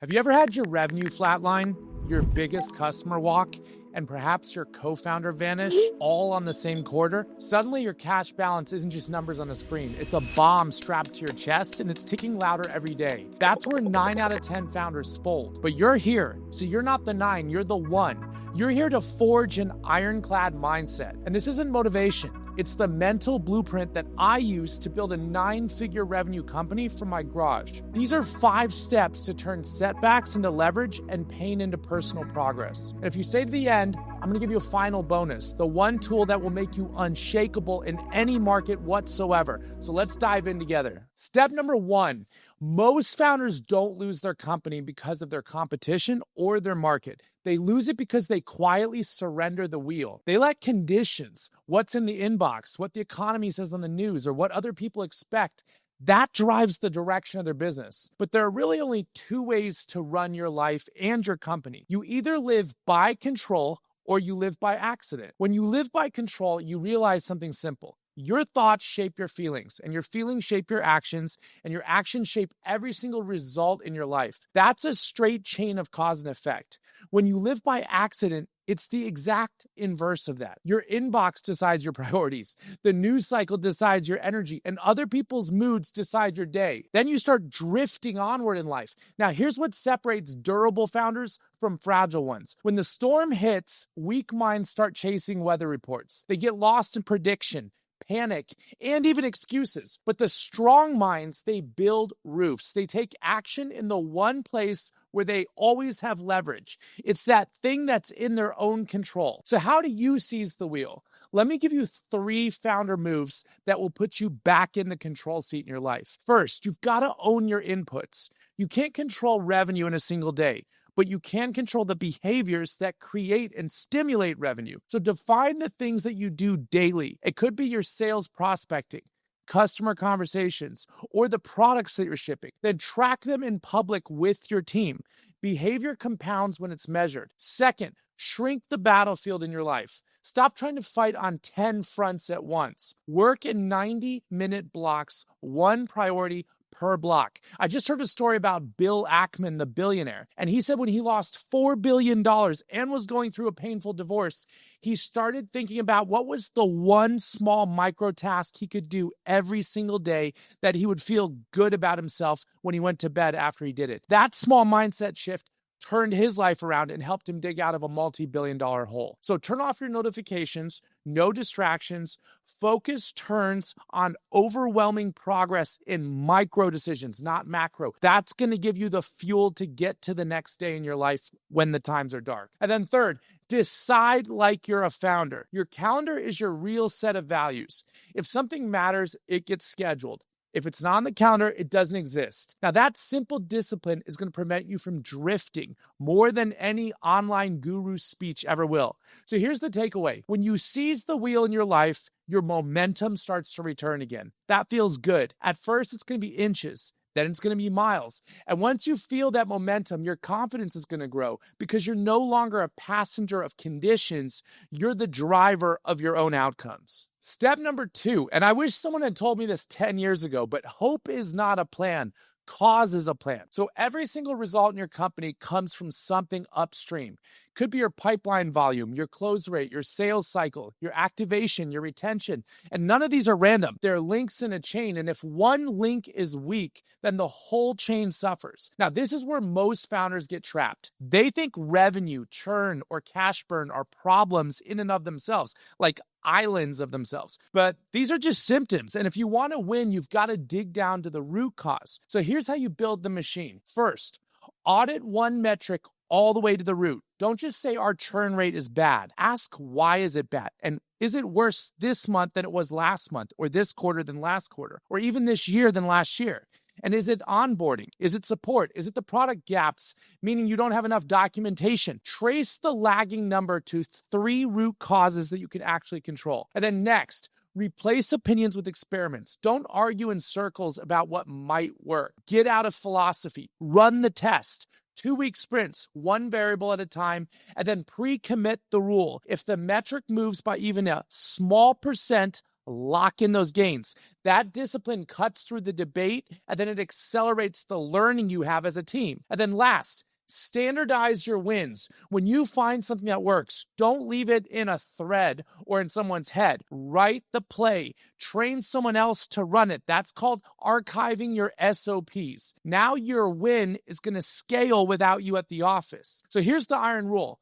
Have you ever had your revenue flatline, your biggest customer walk, and perhaps your co-founder vanish all on the same quarter? Suddenly your cash balance isn't just numbers on a screen. It's a bomb strapped to your chest and it's ticking louder every day. That's where 9 out of 10 founders fold. But you're here, so you're not the 9, you're the 1. You're here to forge an ironclad mindset. And this isn't motivation. It's the mental blueprint that I use to build a 9-figure revenue company from my garage. These are 5 steps to turn setbacks into leverage and pain into personal progress. And if you stay to the end, I'm gonna give you a final bonus, the one tool that will make you unshakable in any market whatsoever. So let's dive in together. Step number 1, most founders don't lose their company because of their competition or their market. They lose it because they quietly surrender the wheel. They let conditions, what's in the inbox, what the economy says on the news, or what other people expect, that drives the direction of their business. But there are really only 2 ways to run your life and your company. You either live by control or you live by accident. When you live by control, you realize something simple. Your thoughts shape your feelings, and your feelings shape your actions, and your actions shape every single result in your life. That's a straight chain of cause and effect. When you live by accident, it's the exact inverse of that. Your inbox decides your priorities. The news cycle decides your energy, and other people's moods decide your day. Then you start drifting onward in life. Now, here's what separates durable founders from fragile ones. When the storm hits, weak minds start chasing weather reports. They get lost in prediction, panic, and even excuses. But the strong minds, they build roofs. They take action in the one place where they always have leverage. It's that thing that's in their own control. So how do you seize the wheel? Let me give you 3 founder moves that will put you back in the control seat in your life. First, you've got to own your inputs. You can't control revenue in a single day, but you can control the behaviors that create and stimulate revenue. So define the things that you do daily. It could be your sales prospecting, customer conversations, or the products that you're shipping. Then track them in public with your team. Behavior compounds when it's measured. Second, shrink the battlefield in your life. Stop trying to fight on 10 fronts at once. Work in 90-minute blocks, one priority per block. I just heard a story about Bill Ackman, the billionaire, and he said when he lost $4 billion and was going through a painful divorce, he started thinking about what was the one small micro task he could do every single day that he would feel good about himself when he went to bed after he did it. That small mindset shift turned his life around and helped him dig out of a multi-billion-dollar hole. So turn off your notifications, no distractions. Focus turns on overwhelming progress in micro decisions, not macro. That's going to give you the fuel to get to the next day in your life when the times are dark. And then third, decide like you're a founder. Your calendar is your real set of values. If something matters, it gets scheduled. If it's not on the calendar, it doesn't exist. Now, that simple discipline is going to prevent you from drifting more than any online guru speech ever will. So here's the takeaway. When you seize the wheel in your life, your momentum starts to return again. That feels good. At first, it's going to be inches. Then it's going to be miles. And once you feel that momentum, your confidence is going to grow because you're no longer a passenger of conditions. You're the driver of your own outcomes. Step number 2, and I wish someone had told me this 10 years ago, but hope is not a plan. Cause is a plan. So every single result in your company comes from something upstream. Could be your pipeline volume, your close rate, your sales cycle, your activation, your retention. And none of these are random. They're links in a chain. And if one link is weak, then the whole chain suffers. Now, this is where most founders get trapped. They think revenue, churn, or cash burn are problems in and of themselves, like islands of themselves. But these are just symptoms. And if you want to win, you've got to dig down to the root cause. So here's how you build the machine. First, audit one metric all the way to the root. Don't just say our churn rate is bad. Ask why is it bad? And is it worse this month than it was last month, or this quarter than last quarter, or even this year than last year? And is it onboarding? Is it support? Is it the product gaps, meaning you don't have enough documentation? Trace the lagging number to 3 root causes that you can actually control. And then next, replace opinions with experiments. Don't argue in circles about what might work. Get out of philosophy. Run the test. 2-week sprints, one variable at a time, and then pre-commit the rule. If the metric moves by even a small percent, Lock in those gains. That discipline cuts through the debate, and then it accelerates the learning you have as a team. And then last, standardize your wins. When you find something that works, don't leave it in a thread or in someone's head. Write the play. Train someone else to run it. That's called archiving your SOPs. Now your win is going to scale without you at the office. So here's the iron rule.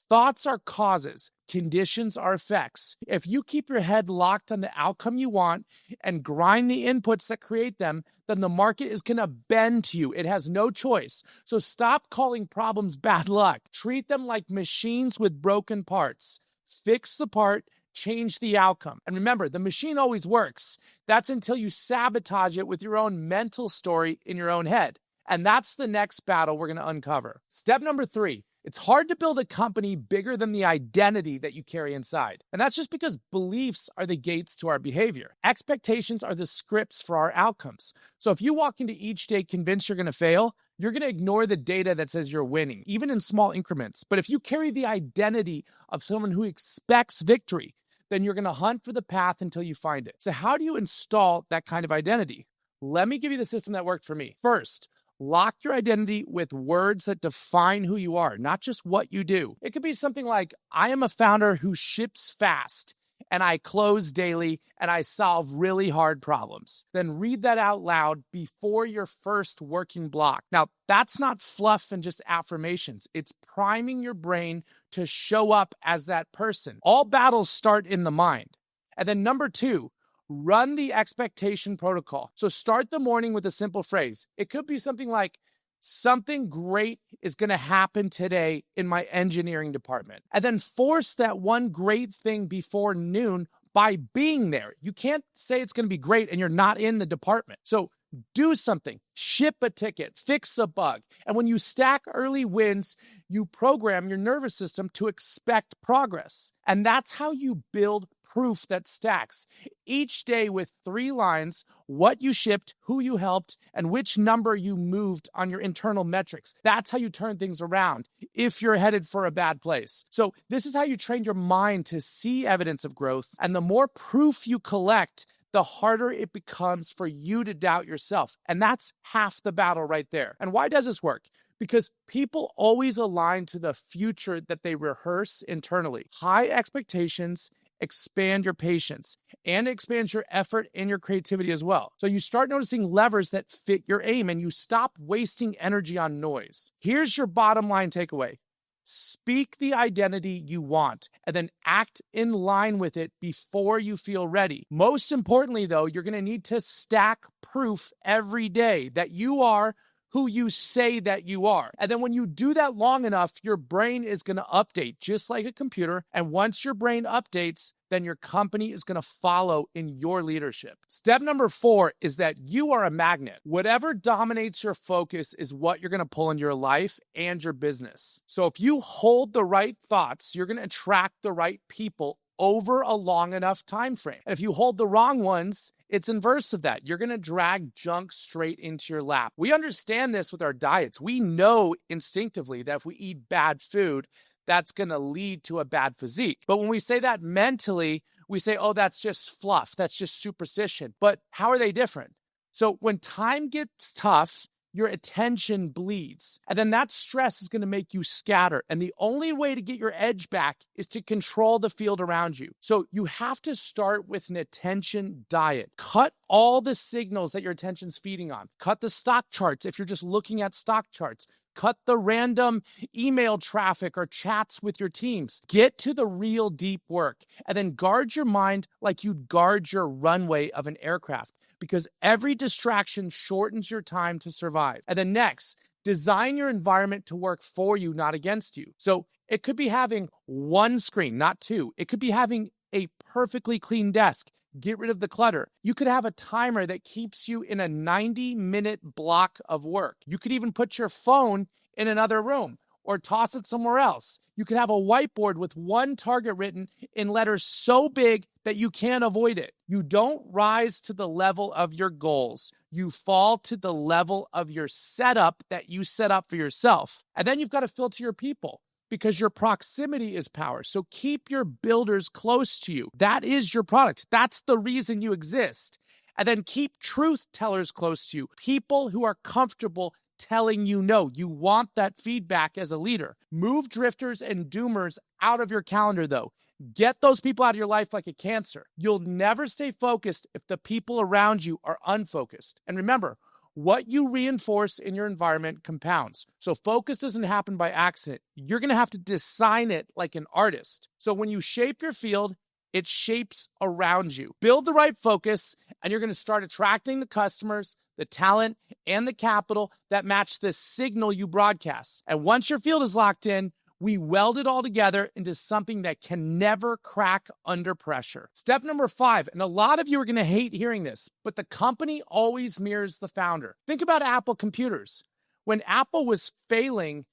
Thoughts are causes, conditions are effects. If you keep your head locked on the outcome you want and grind the inputs that create them, then the market is going to bend to you. It has no choice. So stop calling problems bad luck. Treat them like machines with broken parts. Fix the part, change the outcome. And remember, the machine always works. That's until you sabotage it with your own mental story in your own head. And that's the next battle we're going to uncover. Step number 3. It's hard to build a company bigger than the identity that you carry inside. And that's just because beliefs are the gates to our behavior. Expectations are the scripts for our outcomes. So if you walk into each day convinced you're going to fail, you're going to ignore the data that says you're winning, even in small increments. But if you carry the identity of someone who expects victory, then you're going to hunt for the path until you find it. So how do you install that kind of identity? Let me give you the system that worked for me. First, lock your identity with words that define who you are, not just what you do. It could be something like, I am a founder who ships fast, and I close daily, and I solve really hard problems. Then read that out loud before your first working block. Now, that's not fluff and just affirmations. It's priming your brain to show up as that person. All battles start in the mind. And then number 2, run the expectation protocol. So start the morning with a simple phrase. It could be something like, something great is going to happen today in my engineering department. And then force that one great thing before noon by being there. You can't say it's going to be great and you're not in the department. So do something, ship a ticket, fix a bug. And when you stack early wins, you program your nervous system to expect progress. And that's how you build proof that stacks. Each day with 3 lines, what you shipped, who you helped, and which number you moved on your internal metrics. That's how you turn things around if you're headed for a bad place. So this is how you train your mind to see evidence of growth. And the more proof you collect, the harder it becomes for you to doubt yourself. And that's half the battle right there. And why does this work? Because people always align to the future that they rehearse internally. High expectations expand your patience and expands your effort and your creativity as well. So you start noticing levers that fit your aim and you stop wasting energy on noise. Here's your bottom line takeaway. Speak the identity you want and then act in line with it before you feel ready. Most importantly, though, you're going to need to stack proof every day that you are who you say that you are. And then when you do that long enough, your brain is going to update just like a computer. And once your brain updates, then your company is going to follow in your leadership. Step number 4 is that you are a magnet. Whatever dominates your focus is what you're going to pull into your life and your business. So if you hold the right thoughts, you're going to attract the right people over a long enough time frame. And if you hold the wrong ones, it's inverse of that. You're going to drag junk straight into your lap. We understand this with our diets. We know instinctively that if we eat bad food, that's going to lead to a bad physique. But when we say that mentally, we say, oh, that's just fluff. That's just superstition. But how are they different? So when time gets tough, your attention bleeds. And then that stress is going to make you scatter. And the only way to get your edge back is to control the field around you. So you have to start with an attention diet. Cut all the signals that your attention's feeding on. Cut the stock charts if you're just looking at stock charts. Cut the random email traffic or chats with your teams. Get to the real deep work. And then guard your mind like you'd guard your runway of an aircraft, because every distraction shortens your time to survive. And then next, design your environment to work for you, not against you. So it could be having one screen, not 2. It could be having a perfectly clean desk. Get rid of the clutter. You could have a timer that keeps you in a 90-minute block of work. You could even put your phone in another room or toss it somewhere else. You could have a whiteboard with one target written in letters so big that you can't avoid it. You don't rise to the level of your goals. You fall to the level of your setup that you set up for yourself. And then you've got to filter your people. because your proximity is power. So keep your builders close to you. That is your product. That's the reason you exist. And then keep truth tellers close to you, people who are comfortable telling you no. You want that feedback as a leader. Move drifters and doomers out of your calendar, though. Get those people out of your life like a cancer. You'll never stay focused if the people around you are unfocused. And remember, what you reinforce in your environment compounds. So focus doesn't happen by accident. You're going to have to design it like an artist. So when you shape your field, it shapes around you. Build the right focus, and you're going to start attracting the customers, the talent, and the capital that match the signal you broadcast. And once your field is locked in, we weld it all together into something that can never crack under pressure. Step number 5, and a lot of you are going to hate hearing this, but the company always mirrors the founder. Think about Apple computers. When Apple was failing,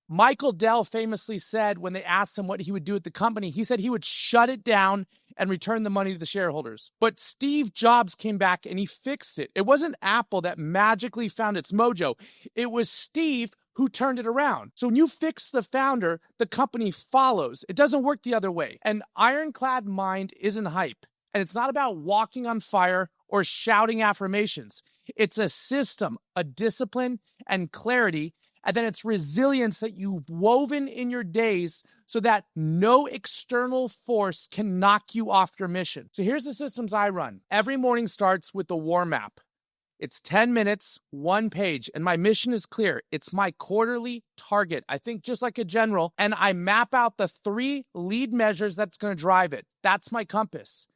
Michael Dell famously said when they asked him what he would do at the company, he said he would shut it down and return the money to the shareholders. But Steve Jobs came back and he fixed it. It wasn't Apple that magically found its mojo. It was Steve who turned it around. So when you fix the founder, the company follows. It doesn't work the other way. An ironclad mind isn't hype. And it's not about walking on fire or shouting affirmations. It's a system, a discipline, and clarity. And then it's resilience that you've woven in your days so that no external force can knock you off your mission. So here's the systems I run. Every morning starts with the war map. It's 10 minutes, 1 page, and my mission is clear. It's my quarterly target. I think just like a general, and I map out the 3 lead measures that's going to drive it. That's my compass.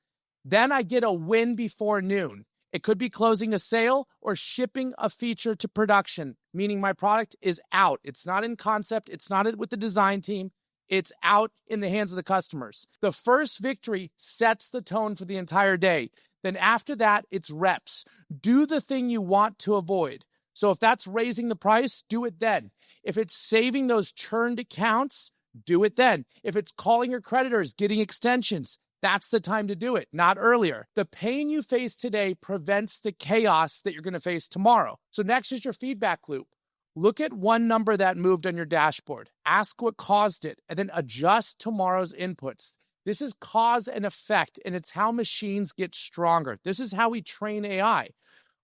Then I get a win before noon. It could be closing a sale or shipping a feature to production, meaning my product is out. It's not in concept. It's not with the design team. It's out in the hands of the customers. The first victory sets the tone for the entire day. Then after that, it's reps. Do the thing you want to avoid. So if that's raising the price, do it then. If it's saving those churned accounts, do it then. If it's calling your creditors, getting extensions, that's the time to do it, not earlier. The pain you face today prevents the chaos that you're going to face tomorrow. So next is your feedback loop. Look at one number that moved on your dashboard. Ask what caused it, and then adjust tomorrow's inputs. This is cause and effect, and it's how machines get stronger. This is how we train AI.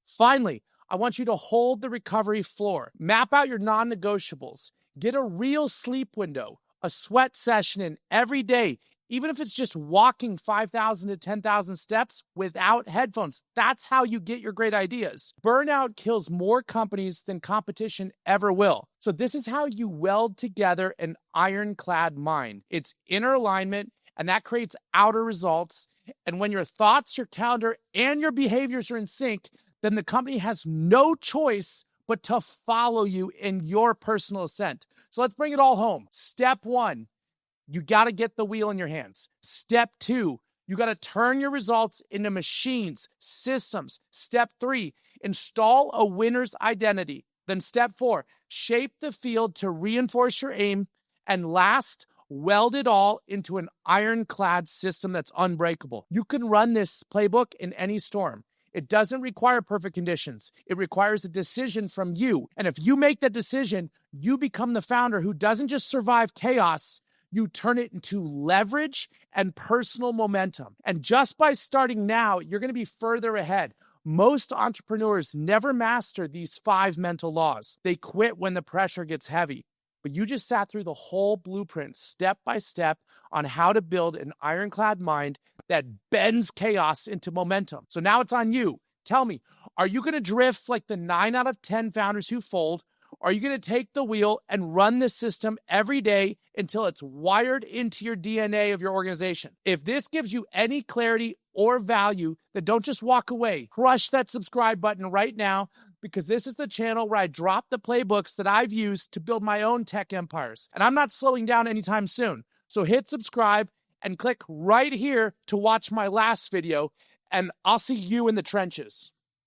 Finally, I want you to hold the recovery floor. Map out your non-negotiables. Get a real sleep window, a sweat session in every day, even if it's just walking 5,000 to 10,000 steps without headphones. That's how you get your great ideas. Burnout kills more companies than competition ever will. So this is how you weld together an ironclad mind. It's inner alignment, and that creates outer results. And when your thoughts, your calendar, and your behaviors are in sync, then the company has no choice but to follow you in your personal ascent. So let's bring it all home. Step 1. You got to get the wheel in your hands. Step 2, you got to turn your results into machines, systems. Step 3, install a winner's identity. Then step 4, shape the field to reinforce your aim. And last, weld it all into an ironclad system that's unbreakable. You can run this playbook in any storm. It doesn't require perfect conditions. It requires a decision from you. And if you make that decision, you become the founder who doesn't just survive chaos, you turn it into leverage and personal momentum. And just by starting now, you're going to be further ahead. Most entrepreneurs never master these 5 mental laws. They quit when the pressure gets heavy. But you just sat through the whole blueprint step by step on how to build an ironclad mind that bends chaos into momentum. So now it's on you. Tell me, are you going to drift like the 9 out of 10 founders who fold? Or are you going to take the wheel and run the system every day until it's wired into your DNA of your organization? If this gives you any clarity or value, then don't just walk away. Crush that subscribe button right now, because this is the channel where I drop the playbooks that I've used to build my own tech empires. And I'm not slowing down anytime soon. So hit subscribe and click right here to watch my last video, and I'll see you in the trenches.